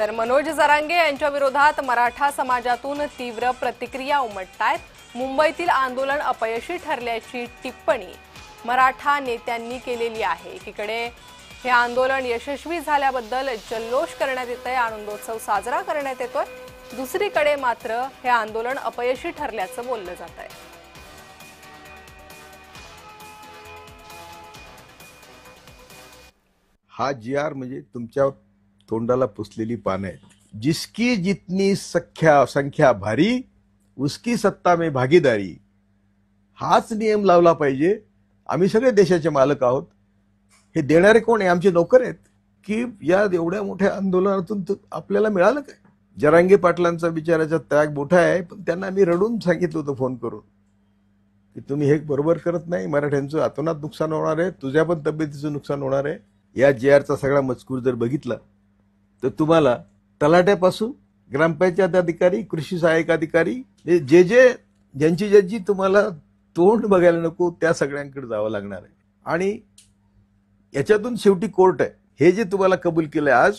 तर मनोज जरांगे यांच्या विरोधात मराठा समाजातून तीव्र प्रतिक्रिया उमटतायत। मुंबईतील आंदोलन अपयशी ठरल्याची टिप्पणी मराठा नेत्यांनी केलेली आहे। एकीकडे हे आंदोलन यशस्वी झाल्याबद्दल जल्लोष करण्यात येतोय, आनंदोत्सव साजरा करण्यात येतोय, दुसरीकडे मात्र हे आंदोलन अपयशी ठरल्याचं बोललं जात आहे। हा जीआर म्हणजे तुमच्या तोंडाला पुसलेली पानं आहेत। जिसकी जितनी संख्या भारी उसकी सत्ता में भागीदारी, हाच नियम लावला पाहिजे। आम्ही सगळे देशाचे मालक आहोत। हे देणारे कोण आहे? आमचे नोकर आहेत की या एवढ्या मोठ्या आंदोलनातून आपल्याला मिळालं काय? जरांगे पाटलांचा बिचाराचा त्याग मोठा आहे, पण त्यांना मी रडून सांगितलं होतं फोन करून की तुम्ही हे बरोबर करत नाही, मराठ्यांचं अतोनात नुकसान होणार आहे, तुझ्या पण तब्येतीचं नुकसान होणार आहे। या जीआरचा सगळा मजकूर जर बघितला तर तुम्हाला तलाट्यापासून ग्रामपंचायत अधिकारी, कृषी सहाय्यक अधिकारी, ज्यांची तुम्हाला तोंड बघायला नको त्या सगळ्यांकडे जावं लागणार आहे। आणि याच्यातून शेवटी कोर्ट आहे। हे जे तुम्हाला कबूल केलंय आज,